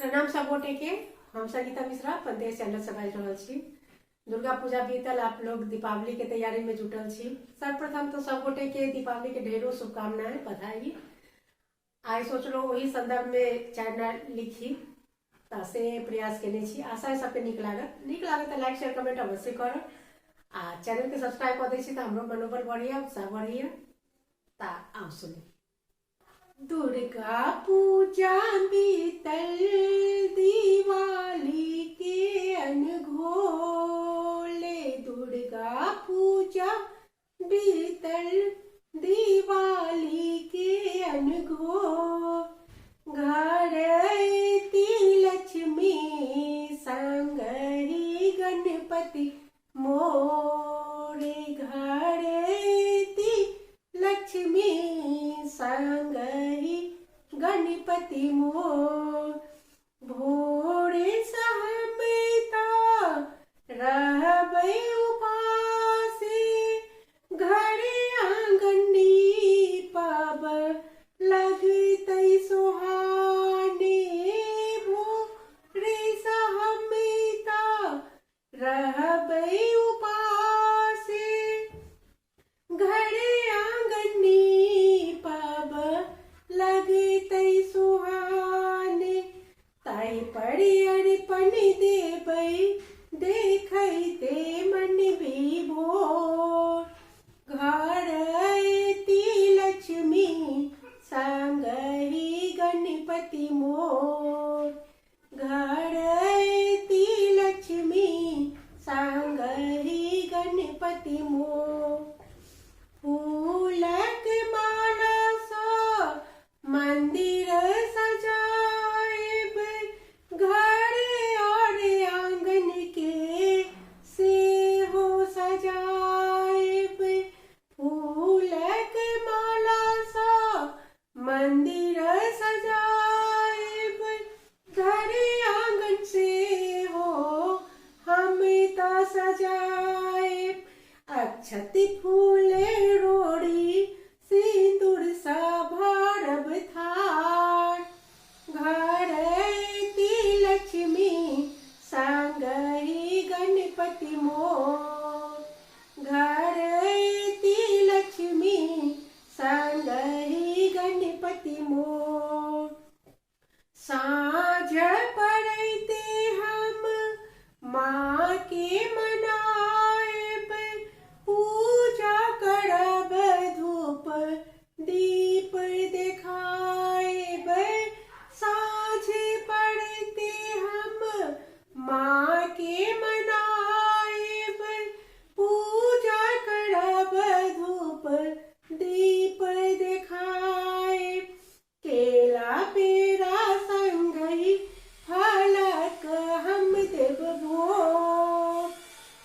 प्रणाम सब गोटे के। हम संगीता मिश्रा पंदेश चैनल से बाजि रहल छी। दुर्गा पूजा बीतल, आप लोग दीपावली के तैयारी में जुटल छी। सर्वप्रथम तो सब गोटे के दीपावली के ढेरों शुभकामनाएं, बधाई। आई सोचलो वही संदर्भ में चैनल लिखी से प्रयास केने छी। आशा है सबके नीक लागत तो लाइक शेयर कमेंट अवश्य करब आ चैनल के सब्सक्राइब कर दै छी तो हमरो मनोबल बढ़िया, उत्साह बढ़िया। ता आओ सुनी। दुर्गा पूजा बीतल, दिवाली के अनघोले। दुर्गा पूजा बीतल, दिवाली के अनघो। घर अयती लक्ष्मी, संग ही गणपति मोरे। घर अयती लक्ष्मी, संग ही गणपति मोर। भोरे सहमता रहबै उपासे, घरे आंगन नीपब लगतै सोहाने। भोरे सहमता रहबै उपासे, घरे आंगन नीपब लगतै सुहाने। ताहि पर अर्पण देबै, देखैते मन विभोर। घर अयती लक्ष्मी, संग ही गणपति मोर। घर अयती लक्ष्मी, संग ही गणपति मोर। फूलक माला सँ मंदिर सजाएब, घर और आंगन के सेहो सजाएब। फूलक माला सँ मंदिर सजाएब, घर आंगन सेहो हम त सजाएब। अक्षत फूल रोड़ी, सिंदूर सा भरब थार। घर अयती लक्ष्मी, संग ही गणपति मोर। घर अयती लक्ष्मी, संग ही गणपति मोर। साँझ पड़ैते हम माँ के मनाएब, पूजा करब धूप दीप देखाएब। साँझ पड़ते हम माँ के मनाएब, पूजा करब धूप दीप देखाएब। केला पेड़ा संग ही फलक हम देब भोग।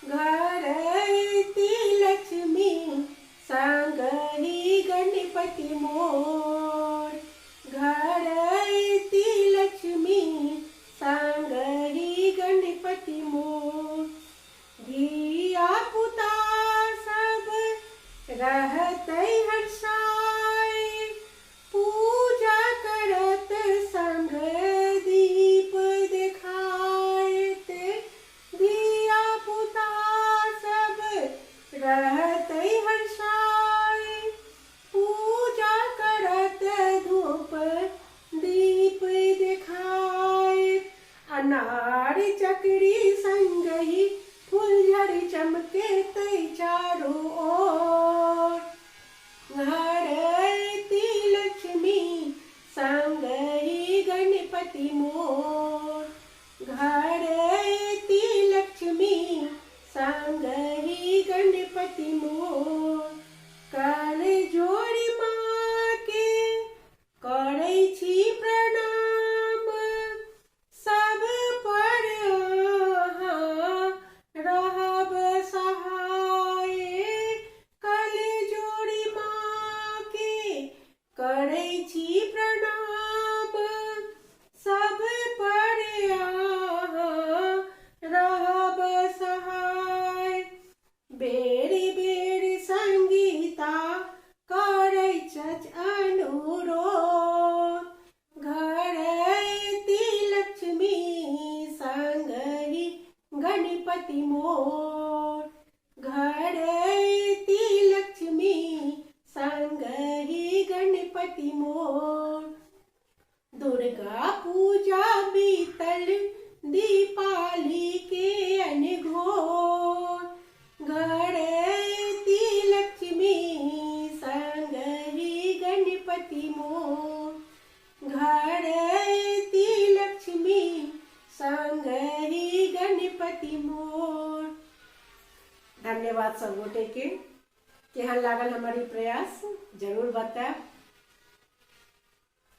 घर अयती लक्ष्मी, संग ही गणपति मोर। घर अयती लक्ष्मी, संग ही गणपति मोर। धिया पुता सब रहतै हर्षाए, पूजा करत संग दीप देखाइत। धिया पुता सब रहतै हर्षाए, पूजा करत धूप दीप देखाइत। अनार चकरी संग ही फुलझड़ी चमकेतै चारू ओर। घर अयती लक्ष्मी, संग ही गणपति मोर। घर अयती लक्ष्मी, संग ही गणपति मोर। कर जोड़ी माँ के करै छी प्रणाम, सब पर अहाँ रहब सहाय। कल जोड़ी माँ के करै छी प्रणाम, सब पर अहाँ गणपति मोर, घर अयती लक्ष्मी संगहि गणपति मोर। दुर्गा पूजा बीतल दीपावली के अनघोर, घर अयती लक्ष्मी संगहि गणपति मोर, घर अयती लक्ष्मी संगहि गणपति मोर। धन्यवाद सब गोटे के। केहन लागल हमारी प्रयास जरूर बताएं।